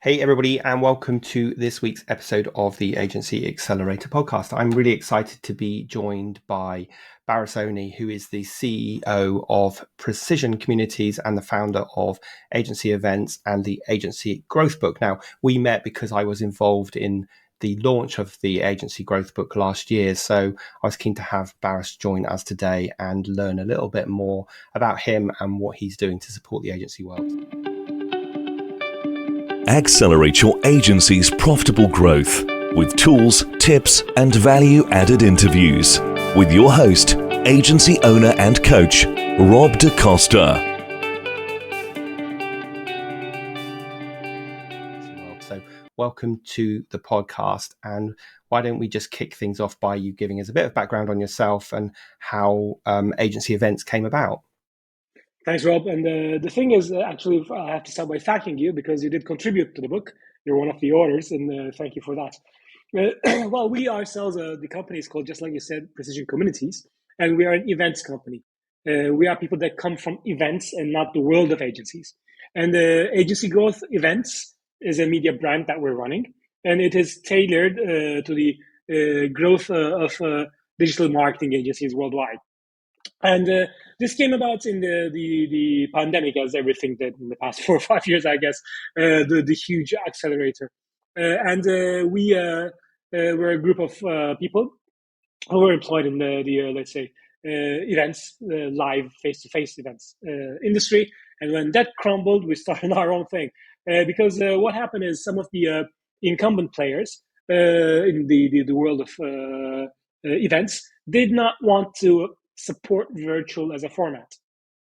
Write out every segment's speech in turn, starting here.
Hey, everybody, and welcome to this week's episode of the Agency Accelerator podcast. I'm really excited to be joined by Baris Onay, who is the CEO of Precision Communities and the founder of Agency Events and the Agency Growth Book. Now, we met because I was involved in the launch of the Agency Growth Book last year. So I was keen to have Baris join us today and learn a little bit more about him and what he's doing to support the agency world. Accelerate your agency's profitable growth with tools, tips, and value-added interviews with your host, agency owner and coach, Rob DaCosta. So welcome to the podcast, and why don't we just kick things off by you giving us a bit of background on yourself and how agency events came about. Thanks, Rob. And the thing is, actually, I have to start by thanking you because you did contribute to the book. You're one of the authors, and thank you for that. Well, we ourselves, the company is called, just like you said, Precision Communities, and we are an events company. We are people that come from events and not the world of agencies. And Agency Growth Events is a media brand that we're running, and it is tailored to the growth of digital marketing agencies worldwide. And this came about in the pandemic, as everything did in the past 4 or 5 years, I guess, the huge accelerator. We were a group of people who were employed in the let's say, events, live face-to-face events industry. And when that crumbled, we started our own thing. Because what happened is some of the incumbent players in the world of events did not want to support virtual as a format,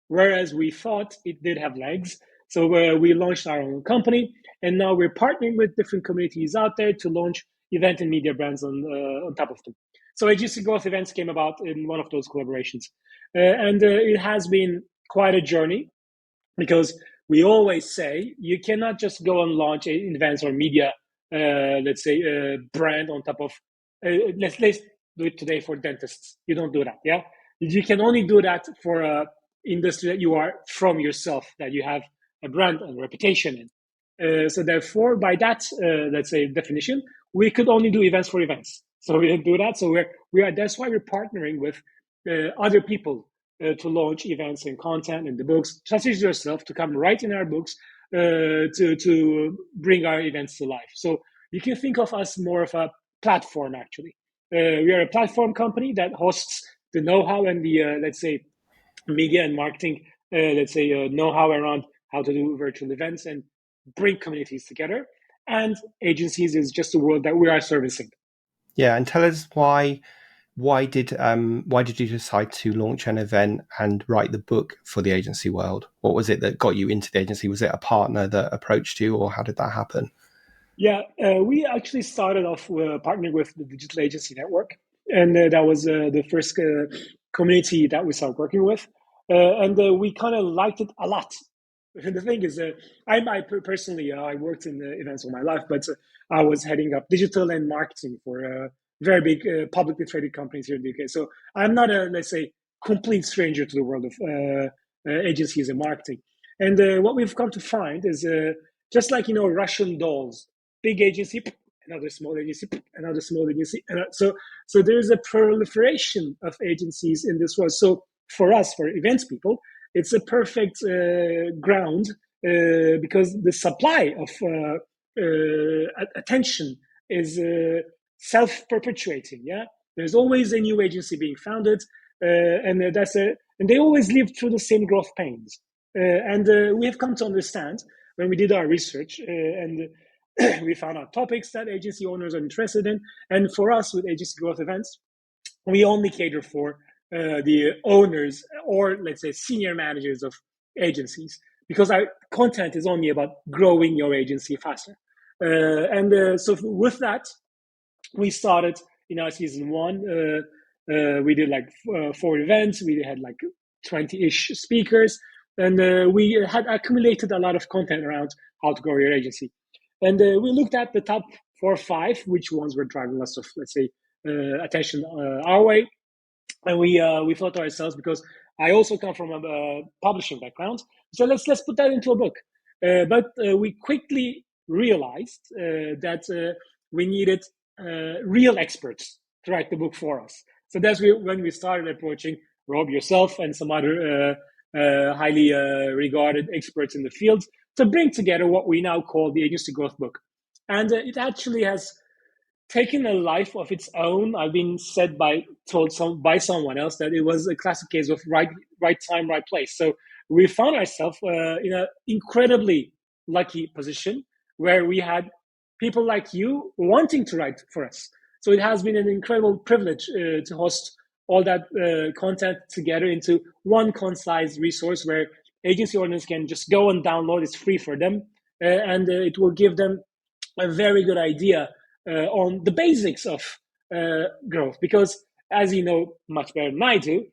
whereas we thought it did have legs. So we launched our own company, and now we're partnering with different communities out there to launch event and media brands on top of them. So Agency Growth Events came about in one of those collaborations. And it has been quite a journey, because we always say you cannot just go and launch events or media, let's say, brand on top of, let's do it today for dentists. You don't do that, yeah? You can only do that for a industry that you are from yourself, that you have a brand and reputation in. So therefore, by that, let's say, definition, we could only do events for events. So we didn't do that. So that's why we're partnering with other people to launch events and content in the books, such as yourself, to come right in our books to bring our events to life. So you can think of us more of a platform, actually. We are a platform company that hosts the know-how and the, let's say, media and marketing, know-how around how to do virtual events and bring communities together. And agencies is just the world that we are servicing. Yeah, and tell us why did you decide to launch an event and write the book for the agency world? What was it that got you into the agency? Was it a partner that approached you, or how did that happen? Yeah, we actually started off partnering with the Digital Agency Network, and that was the first community that we started working with, and we kind of liked it a lot. And the thing is, I personally, I worked in events all my life, but I was heading up digital and marketing for very big publicly traded companies here in the UK. So I'm not a, let's say, complete stranger to the world of agencies and marketing. And what we've come to find is just like, Russian dolls, big agency, another small agency, another small agency. So there's a proliferation of agencies in this world. So for us, for events people, it's a perfect ground because the supply of attention is self-perpetuating. Yeah, there's always a new agency being founded, and they always live through the same growth pains. And we have come to understand when we did our research and we found out topics that agency owners are interested in. And for us, with Agency Growth Events, we only cater for the owners, or let's say senior managers of agencies, because our content is only about growing your agency faster. So with that, we started in our season one. We did like 4 events. We had like 20-ish speakers, and we had accumulated a lot of content around how to grow your agency. And we looked at the top 4 or 5, which ones were driving lots of, let's say, attention our way. And we thought to ourselves, because I also come from a publishing background, so let's put that into a book. But we quickly realized that we needed real experts to write the book for us. So that's when we started approaching Rob, yourself, and some other highly regarded experts in the field to bring together what we now call the Agency Growth Book. And it actually has taken a life of its own. I've been told by someone else that it was a classic case of right time, right place. So we found ourselves in an incredibly lucky position where we had people like you wanting to write for us. So it has been an incredible privilege to host all that content together into one concise resource where agency owners can just go and download. It's free for them, and it will give them a very good idea on the basics of growth. Because as you know much better than I do,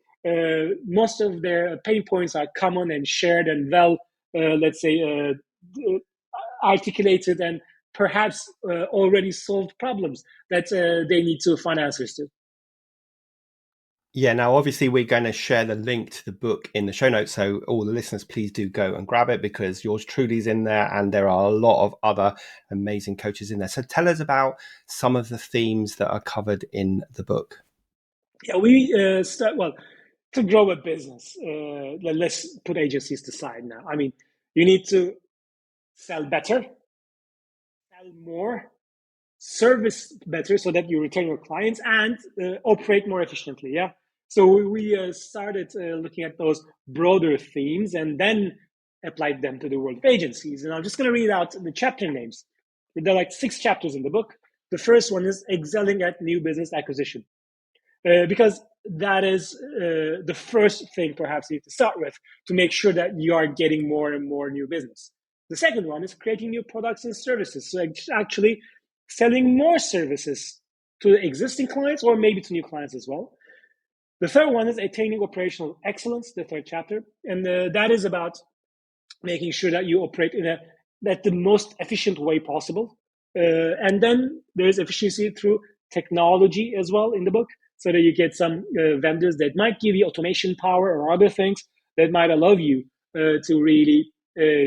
most of their pain points are common and shared and let's say, articulated and perhaps already solved problems that they need to find answers to. Yeah, now obviously we're going to share the link to the book in the show notes, so all the listeners, please do go and grab it because yours truly is in there and there are a lot of other amazing coaches in there. So tell us about some of the themes that are covered in the book. Yeah, we to grow a business, let's put agencies aside now. I mean, you need to sell better, sell more, service better so that you retain your clients, and operate more efficiently. Yeah. So we started looking at those broader themes and then applied them to the world of agencies. And I'm just going to read out the chapter names. There are like 6 chapters in the book. The first one is excelling at new business acquisition. Because that is the first thing perhaps you need to start with to make sure that you are getting more and more new business. The second one is creating new products and services. So actually selling more services to existing clients or maybe to new clients as well. The third one is attaining operational excellence, the third chapter. And that is about making sure that you operate in the most efficient way possible. And then there's efficiency through technology as well in the book, so that you get some vendors that might give you automation power or other things that might allow you to really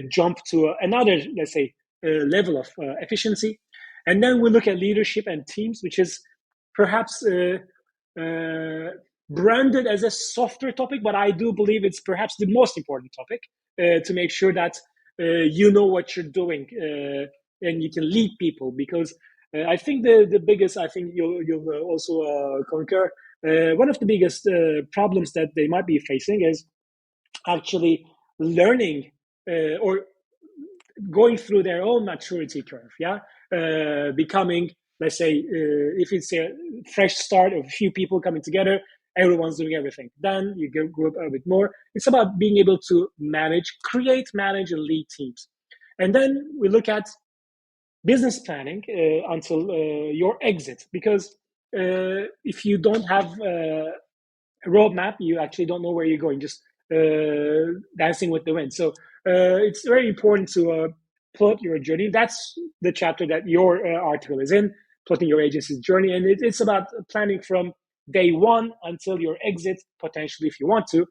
jump to another, let's say, level of efficiency. And then we look at leadership and teams, which is perhaps branded as a softer topic, but I do believe it's perhaps the most important topic to make sure that you know what you're doing and you can lead people. Because I think the biggest, I think you'll also concur, one of the biggest problems that they might be facing is actually learning or going through their own maturity curve. Yeah, becoming, let's say, if it's a fresh start of a few people coming together, everyone's doing everything. Then you grow up a bit more. It's about being able to create, manage, and lead teams. And then we look at business planning until your exit, because if you don't have a roadmap, you actually don't know where you're going, just dancing with the wind. So it's very important to plot your journey. That's the chapter that your article is in, plotting your agency's journey. And it's about planning from day one until your exit, potentially, if you want to,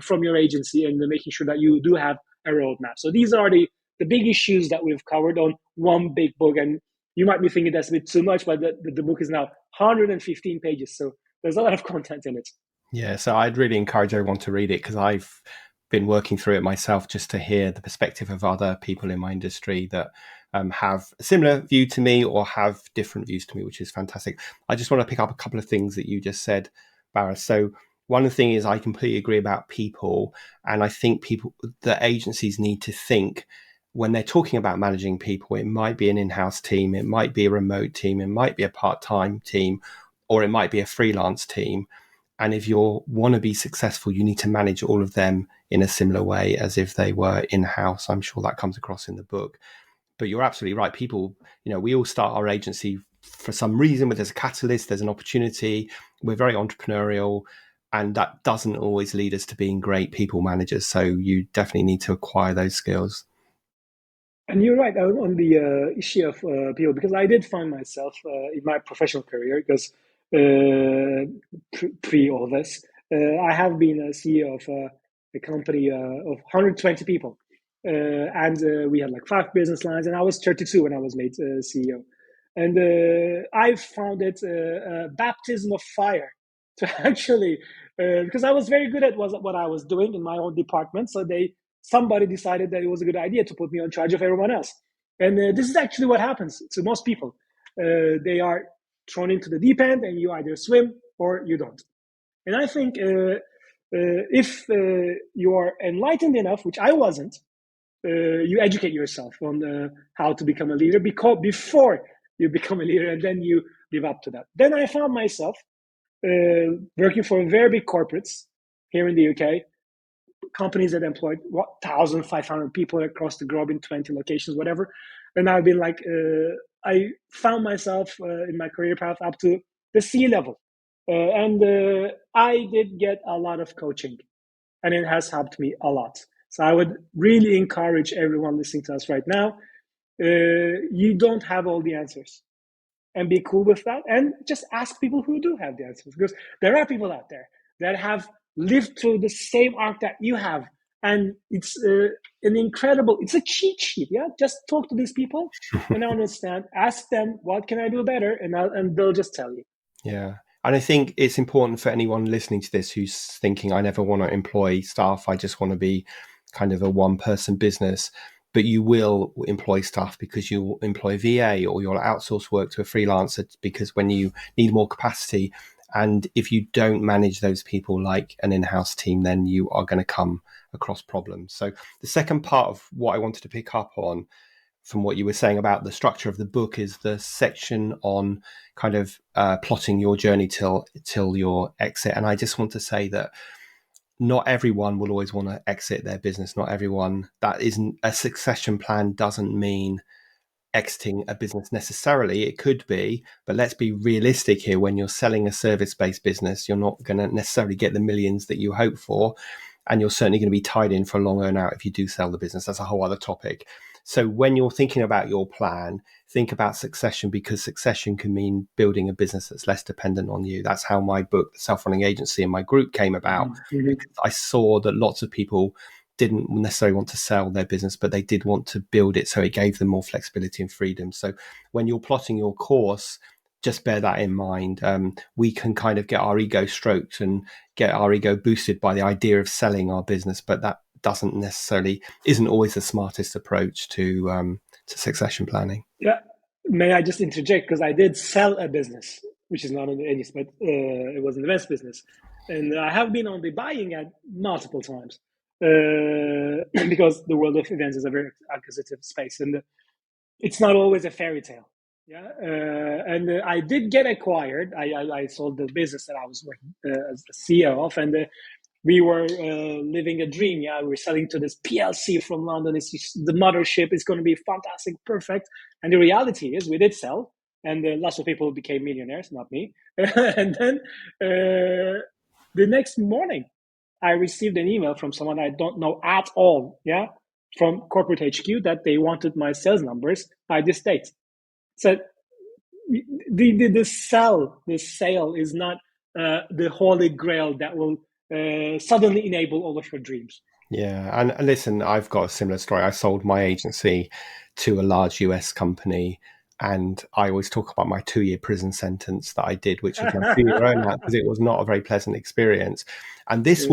from your agency, and making sure that you do have a roadmap. So these are the big issues that we've covered on one big book. And you might be thinking that's a bit too much, but the book is now 115 pages. So there's a lot of content in it. Yeah, so I'd really encourage everyone to read it because I've been working through it myself just to hear the perspective of other people in my industry that have a similar view to me or have different views to me, which is fantastic. I just want to pick up a couple of things that you just said, Baris. So one thing is I completely agree about people, and I think the agencies need to think when they're talking about managing people, it might be an in-house team, it might be a remote team, it might be a part-time team, or it might be a freelance team. And if you want to be successful, you need to manage all of them in a similar way as if they were in-house. I'm sure that comes across in the book. But you're absolutely right. People, we all start our agency for some reason, where there's a catalyst, there's an opportunity. We're very entrepreneurial, and that doesn't always lead us to being great people managers. So you definitely need to acquire those skills. And you're right on the issue of people, because I did find myself in my professional career, because pre all this, I have been a CEO of a company of 120 people. and we had like 5 business lines, and I was 32 when I was made CEO. And I found it a baptism of fire to actually, because I was very good at what I was doing in my own department. So somebody decided that it was a good idea to put me in charge of everyone else. And this is actually what happens to most people. They are thrown into the deep end, and you either swim or you don't. And I think if you are enlightened enough, which I wasn't, you educate yourself on how to become a leader before you become a leader, and then you live up to that. Then I found myself working for very big corporates here in the UK, companies that employed 1,500 people across the globe in 20 locations, whatever. And I've been like, I found myself in my career path up to the C-level. And I did get a lot of coaching, and it has helped me a lot. So I would really encourage everyone listening to us right now, you don't have all the answers, and be cool with that, and just ask people who do have the answers, because there are people out there that have lived through the same arc that you have, and it's it's a cheat sheet. Yeah, just talk to these people and understand, ask them, what can I do better, and they'll just tell you. Yeah. And I think it's important for anyone listening to this who's thinking, I never want to employ staff, I just want to be kind of a one-person business. But you will employ staff because you employ VA, or you'll outsource work to a freelancer because when you need more capacity. And if you don't manage those people like an in-house team, then you are going to come across problems. So the second part of what I wanted to pick up on from what you were saying about the structure of the book is the section on kind of plotting your journey till your exit. And I just want to say that not everyone will always want to exit their business. Not everyone, that isn't a succession plan, doesn't mean exiting a business necessarily. It could be, but let's be realistic here. When you're selling a service-based business, you're not going to necessarily get the millions that you hope for. And you're certainly going to be tied in for a long earn out if you do sell the business. That's a whole other topic. So when you're thinking about your plan, think about succession, because succession can mean building a business that's less dependent on you. That's how my book, The Self-Running Agency, and my group came about. Mm-hmm. Because I saw that lots of people didn't necessarily want to sell their business, but they did want to build it, so it gave them more flexibility and freedom. So when you're plotting your course, just bear that in mind. We can kind of get our ego stroked and get our ego boosted by the idea of selling our business, but that isn't always the smartest approach to succession planning. Yeah, may I just interject, because I did sell a business, which is not an agency, but it was an events business, and I have been on the buying end multiple times, because the world of events is a very acquisitive space, and it's not always a fairy tale. Yeah, and I did get acquired. I sold the business that I was working as the CEO of, and we were living a dream. Yeah, we were selling to this PLC from London. The mothership is going to be fantastic, perfect. And the reality is, we did sell, and lots of people became millionaires, not me. And then the next morning, I received an email from someone I don't know at all. Yeah, from corporate HQ, that they wanted my sales numbers by this date. So the sale is not the holy grail that will suddenly enable all of your dreams. Yeah. And listen, I've got a similar story. I sold my agency to a large US company, and I always talk about my 2-year prison sentence that I did, which was my 2-year own out, because it was not a very pleasant experience. And this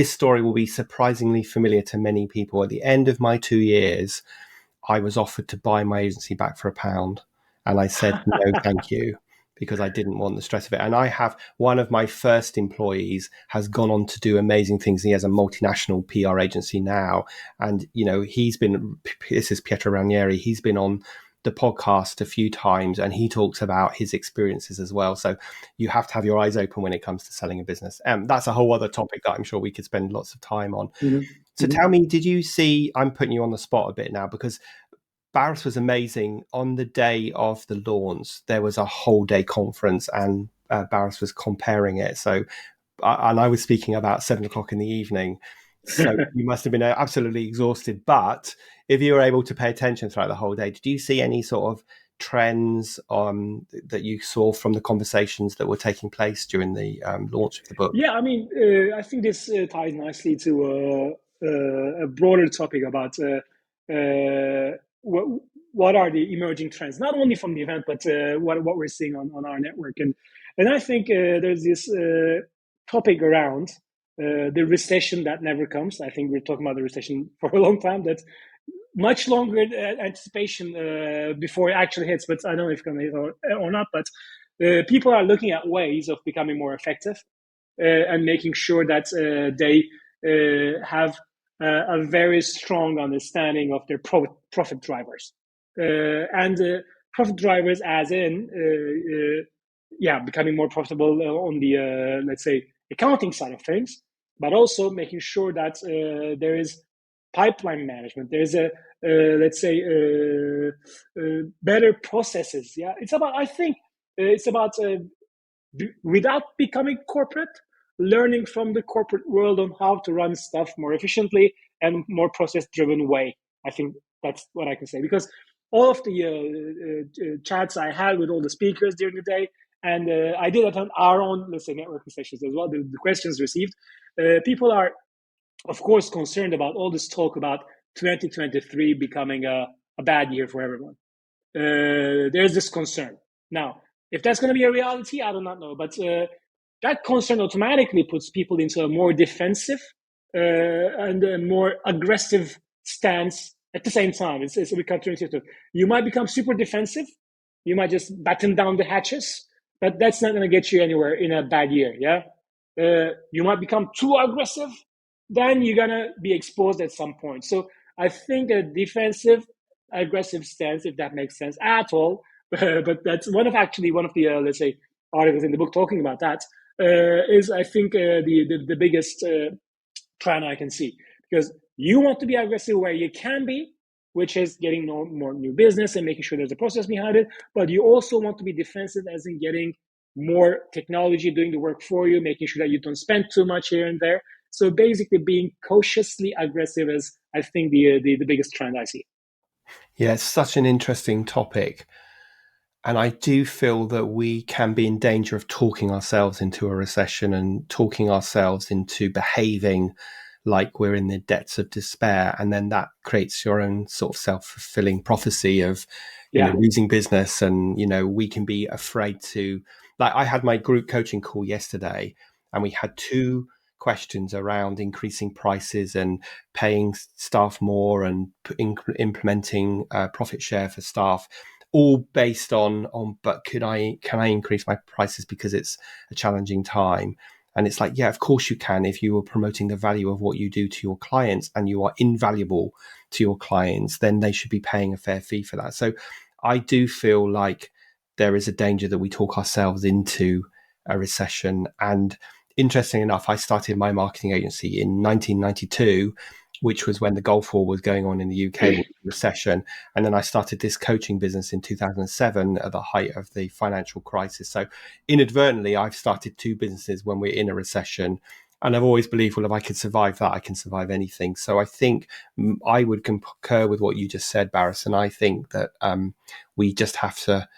story will be surprisingly familiar to many people. At the end of my 2 years, I was offered to buy my agency back for £1. And I said, no, thank you, because I didn't want the stress of it. And I have one of my first employees has gone on to do amazing things. He has a multinational PR agency now. And, this is Pietro Ranieri. He's been on the podcast a few times, and he talks about his experiences as well. So you have to have your eyes open when it comes to selling a business. That's a whole other topic that I'm sure we could spend lots of time on. Mm-hmm. So tell me, did you see, I'm putting you on the spot a bit now, because Baris was amazing. On the day of the launch, there was a whole day conference, and Baris was comparing it. So, and I was speaking about 7:00 in the evening. So you must have been absolutely exhausted. But if you were able to pay attention throughout the whole day, did you see any sort of trends that you saw from the conversations that were taking place during the launch of the book? Yeah, I mean, I think this ties nicely to a broader topic about what are the emerging trends, not only from the event, but what we're seeing on our network. And I think there's this topic around the recession that never comes. I think we're talking about the recession for a long time. That's much longer anticipation before it actually hits, but I don't know if it's going to hit or not. But people are looking at ways of becoming more effective and making sure that they have a very strong understanding of their profit drivers. And profit drivers as in, becoming more profitable on the, let's say, accounting side of things, but also making sure that there is pipeline management. There's a, let's say, better processes. Yeah, it's about, I think, it's about without becoming corporate, learning from the corporate world on how to run stuff more efficiently and more process-driven way. I think that's what I can say, because all of the chats I had with all the speakers during the day, and I did attend our own, let's say, networking sessions as well, the questions received, people are, of course, concerned about all this talk about 2023 becoming a bad year for everyone. There's this concern. Now, if that's going to be a reality, I do not know. But that concern automatically puts people into a more defensive and a more aggressive stance at the same time. It's we counterintuitive. You might become super defensive. You might just batten down the hatches, but that's not going to get you anywhere in a bad year. Yeah. You might become too aggressive. Then you're going to be exposed at some point. So I think a defensive, aggressive stance, if that makes sense at all, but that's one of the let's say, articles in the book talking about that, is I think the biggest trend I can see, because you want to be aggressive where you can be, which is getting more new business and making sure there's a process behind it, but you also want to be defensive as in getting more technology doing the work for you, making sure that you don't spend too much here and there. So basically being cautiously aggressive is, I think, the biggest trend I see. Yeah, it's such an interesting topic. And I do feel that we can be in danger of talking ourselves into a recession and talking ourselves into behaving like we're in the depths of despair. And then that creates your own sort of self-fulfilling prophecy of, losing business. And, we can be afraid to, like, I had my group coaching call yesterday and we had two questions around increasing prices and paying staff more and implementing profit share for staff, all based on but can I increase my prices because it's a challenging time? And it's like, yeah, of course you can, if you are promoting the value of what you do to your clients and you are invaluable to your clients, then they should be paying a fair fee for that. So I do feel like there is a danger that we talk ourselves into a recession. And interesting enough, I started my marketing agency in 1992, which was when the Gulf War was going on in the UK with the recession. And then I started this coaching business in 2007 at the height of the financial crisis. So inadvertently, I've started two businesses when we're in a recession. And I've always believed, well, if I could survive that, I can survive anything. So I think I would concur with what you just said, Baris. And I think that we just have to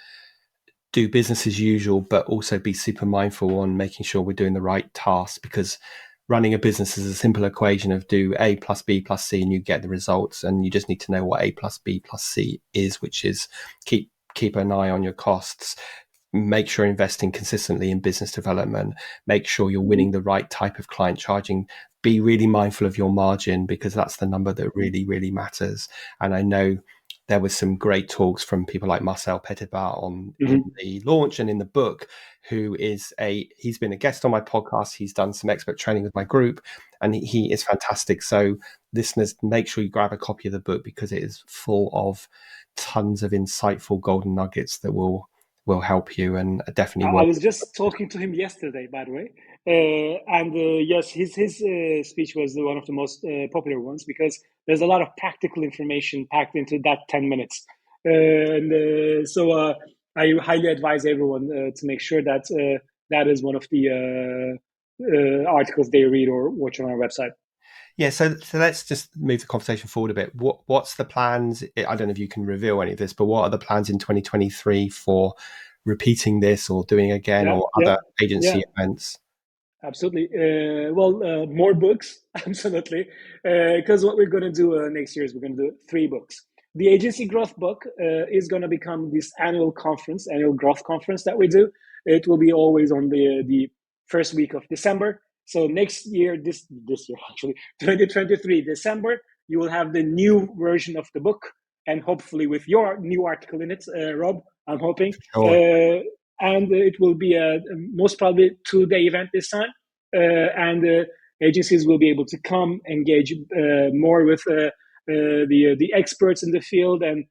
do business as usual, but also be super mindful on making sure we're doing the right tasks, because running a business is a simple equation of do A plus B plus C and you get the results. And you just need to know what A plus B plus C is, which is keep an eye on your costs, make sure you're investing consistently in business development, make sure you're winning the right type of client, charging, be really mindful of your margin, because that's the number that really, really matters. And I know there was some great talks from people like Marcel Petitbat in the launch and in the book, he's been a guest on my podcast. He's done some expert training with my group and he is fantastic. So listeners, make sure you grab a copy of the book, because it is full of tons of insightful golden nuggets that will help you, and definitely I was just talking to him yesterday, by the way, and yes, his speech was one of the most popular ones, because there's a lot of practical information packed into that 10 minutes, so I highly advise everyone to make sure that that is one of the articles they read or watch on our website. Yeah, so let's just move the conversation forward a bit. What's the plans? I don't know if you can reveal any of this, but what are the plans in 2023 for repeating this or doing again or other agency events? Absolutely. More books, absolutely. Because what we're going to do next year is we're going to do 3 books. The agency growth book is going to become this annual growth conference that we do. It will be always on the first week of December. So next year, this year actually, 2023 December, you will have the new version of the book, and hopefully with your new article in it, Rob. I'm hoping. Sure. And it will be a most probably 2-day event this time, and agencies will be able to come engage more with the experts in the field and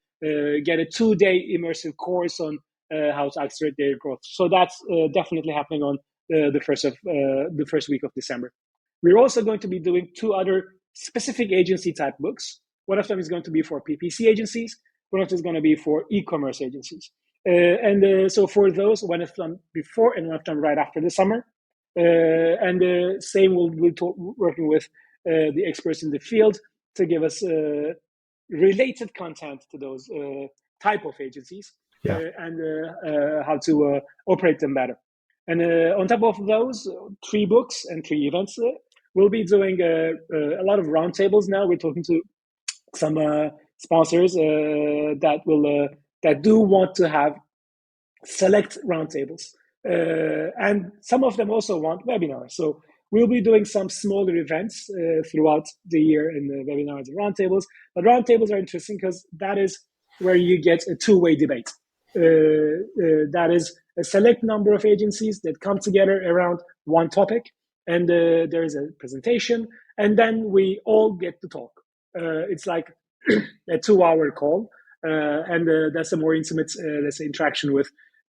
get a 2-day immersive course on how to accelerate their growth. So that's definitely happening on the first week of December. We're also going to be doing 2 other specific agency type books. One of them is going to be for PPC agencies. One of them is going to be for e-commerce agencies. So for those, one of them before and one of them right after the summer. And same, we'll be working with the experts in the field to give us related content to those type of agencies, and how to operate them better. And on top of those 3 books and 3 events, we'll be doing a lot of roundtables now. We're talking to some sponsors that do want to have select roundtables, and some of them also want webinars. So we'll be doing some smaller events throughout the year in the webinars and roundtables. But roundtables are interesting because that is where you get a 2-way debate. That is a select number of agencies that come together around one topic, and there is a presentation, and then we all get to talk. It's like a 2-hour call, and that's a more intimate, let's say, interaction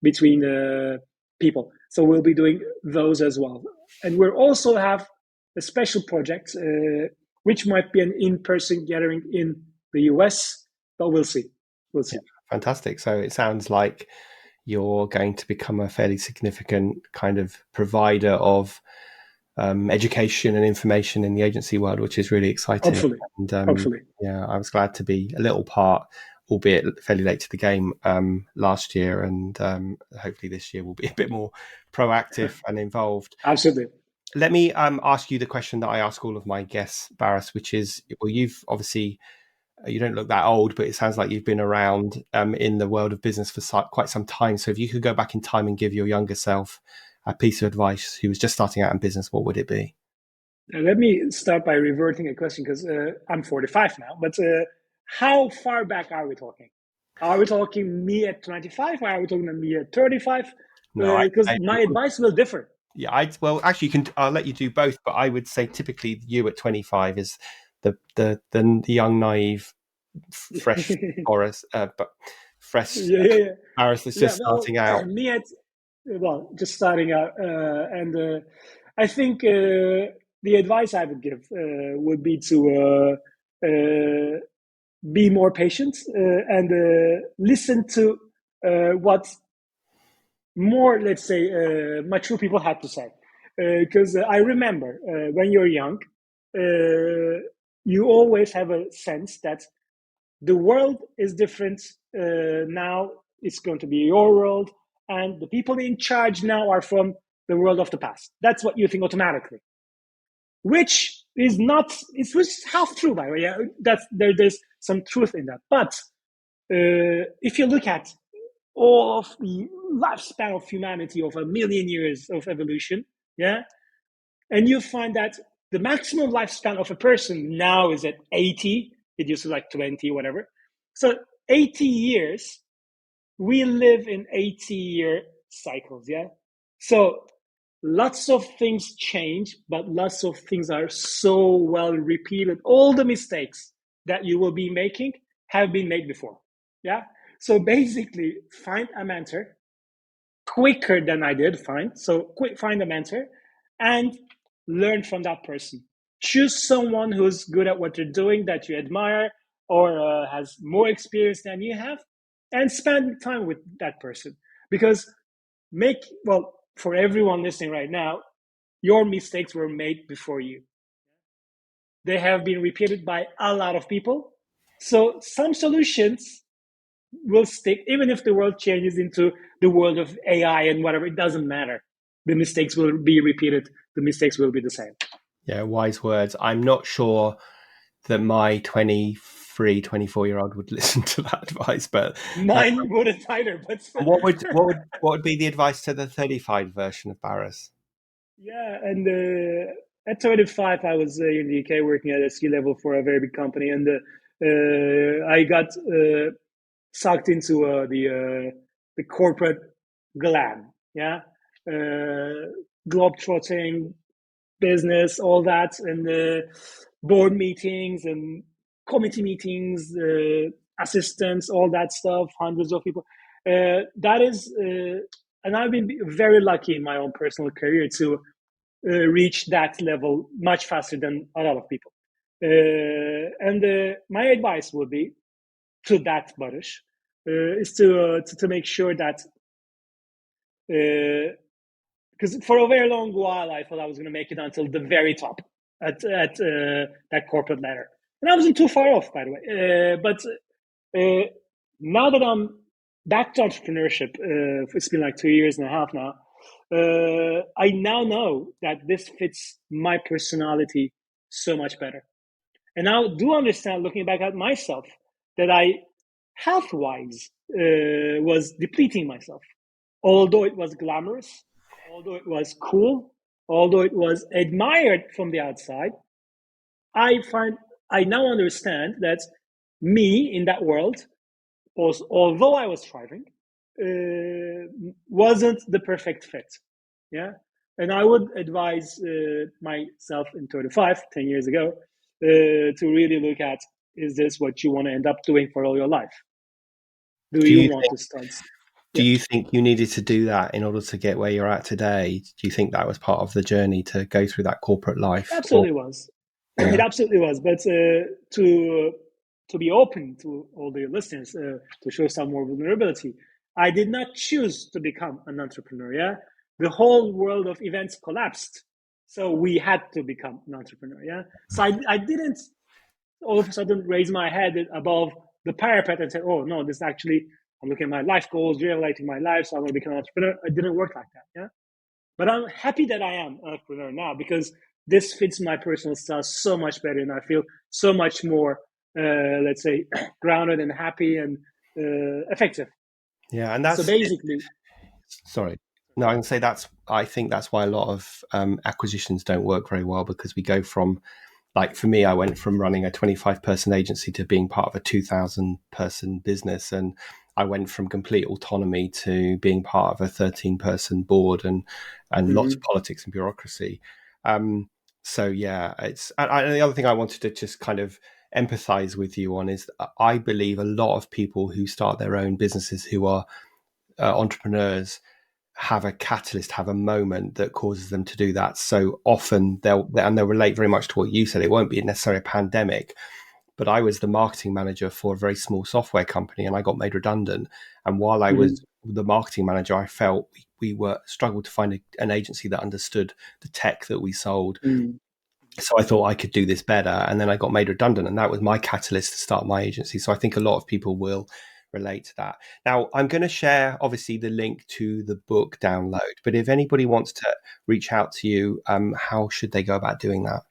between people. So we'll be doing those as well. And we'll also have a special project, which might be an in-person gathering in the US, but we'll see. We'll see. Yeah, fantastic. So it sounds like you're going to become a fairly significant kind of provider of education and information in the agency world, which is really exciting. Hopefully. And, Hopefully. Yeah, I was glad to be a little part, albeit fairly late to the game last year, and hopefully this year will be a bit more proactive and involved. Absolutely. Let me ask you the question that I ask all of my guests, Baris, which is, well, you've obviously, you don't look that old, but it sounds like you've been around in the world of business for quite some time. So if you could go back in time and give your younger self a piece of advice who was just starting out in business, what would it be? Let me start by reverting a question, because I'm 45 now, but how far back are we talking? Are we talking me at 25, or are we talking me at 35? No, because my advice will differ. Yeah, well, actually, I'll let you do both, but I would say typically you at 25 is the young, naive, fresh Boris, but fresh Baris that's just starting out. Me just starting out, and I think the advice I would give would be to be more patient and listen to what more, let's say, mature people had to say. Because I remember when you're young, you always have a sense that the world is different. Now it's going to be your world, and the people in charge now are from the world of the past. That's what you think automatically, which is not, it's half true, by the way. Yeah, there's some truth in that. But if you look at all of the lifespan of humanity of 1,000,000 years of evolution, yeah, and you find that the maximum lifespan of a person now is at 80. It used to like 20, whatever. So 80 years, we live in 80-year cycles, yeah? So lots of things change, but lots of things are so well repeated. All the mistakes that you will be making have been made before, yeah? So basically, find a mentor quicker than I did, find a mentor and learn from that person. Choose someone who's good at what they're doing, that you admire, or has more experience than you have, and spend time with that person. Because for everyone listening right now, your mistakes were made before you. They have been repeated by a lot of people. So some solutions will stick, even if the world changes into the world of AI and whatever, it doesn't matter. the mistakes will be repeated. The mistakes will be the same. Yeah, wise words. I'm not sure that my 23, 24-year-old would listen to that advice, but Mine wouldn't either. But what would be the advice to the 35 version of Baris? yeah, and at 35, I was in the UK working at a C-level for a very big company, and I got sucked into the corporate glam. Yeah, globetrotting, business, all that, and board meetings and committee meetings, assistants, all that stuff, hundreds of people. That is, and I've been very lucky in my own personal career to reach that level much faster than a lot of people. And my advice would be to that, Baris, is to make sure that because for a very long while I thought I was going to make it until the very top at that corporate ladder, and I wasn't too far off, by the way. But now that I'm back to entrepreneurship, it's been like 2 years and a half now. I now know that this fits my personality so much better, and I do understand, looking back at myself, that I health-wise was depleting myself, although it was glamorous, although it was cool, although it was admired from the outside. I now understand that me in that world, although I was thriving, wasn't the perfect fit. Yeah, and I would advise myself in 35, 10 years ago, to really look at, is this what you want to end up doing for all your life? Do you want to start? Do you think you needed to do that in order to get where you're at today? Do you think that was part of the journey to go through that corporate life? It absolutely was. Yeah. It absolutely was. But to be open to all the listeners, to show some more vulnerability, I did not choose to become an entrepreneur. Yeah, the whole world of events collapsed, so we had to become an entrepreneur. Yeah, so I didn't all of a sudden raise my head above the parapet and say, "Oh no, this actually." I'm looking at my life goals, realizing my life, so I'm going to become an entrepreneur. It didn't work like that. Yeah, but I'm happy that I am an entrepreneur now, because this fits my personal style so much better, and I feel so much more, let's say, grounded and happy and effective. Yeah, and that's so basically. Sorry, no, I can say I think that's why a lot of acquisitions don't work very well, because we go from, like for me, I went from running a 25-person agency to being part of a 2,000-person business, and I went from complete autonomy to being part of a 13-person board and lots of politics and bureaucracy. So yeah, it's and the other thing I wanted to just kind of empathize with you on is I believe a lot of people who start their own businesses, who are entrepreneurs, have a catalyst, have a moment that causes them to do that. So often they'll relate very much to what you said. It won't be necessarily a pandemic, but I was the marketing manager for a very small software company, and I got made redundant. And while I was the marketing manager, I felt we were struggled to find an agency that understood the tech that we sold. So I thought I could do this better, and then I got made redundant, and that was my catalyst to start my agency. So I think a lot of people will relate to that. Now, I'm going to share, obviously, the link to the book download, but if anybody wants to reach out to you, how should they go about doing that?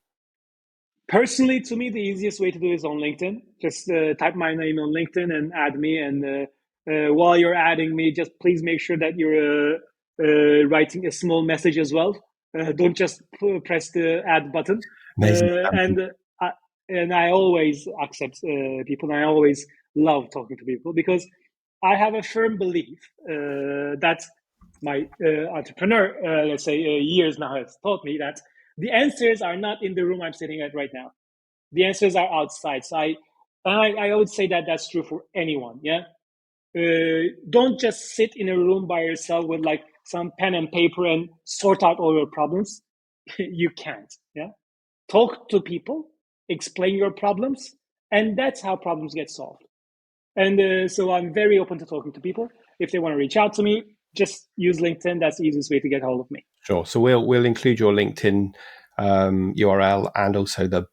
Personally, to me, the easiest way to do it is on LinkedIn. Just type my name on LinkedIn and add me. And while you're adding me, just please make sure that you're writing a small message as well. Don't just press the add button. And I always accept people, and I always love talking to people, because I have a firm belief that my entrepreneur, let's say, years now has taught me that the answers are not in the room I'm sitting at right now. The answers are outside. So I would say that that's true for anyone. Yeah. Don't just sit in a room by yourself with like some pen and paper and sort out all your problems. You can't. Yeah. Talk to people, explain your problems, and that's how problems get solved. And so I'm very open to talking to people. If they want to reach out to me, just use LinkedIn. That's the easiest way to get hold of me. Sure. So we'll include your LinkedIn URL and also the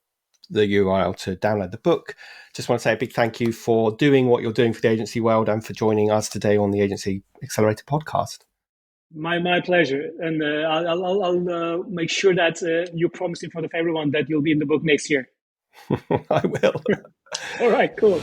URL to download the book. Just want to say a big thank you for doing what you're doing for the agency world and for joining us today on the Agency Accelerator podcast. My pleasure, and I'll make sure that you promise in front of everyone that you'll be in the book next year. I will. All right, cool.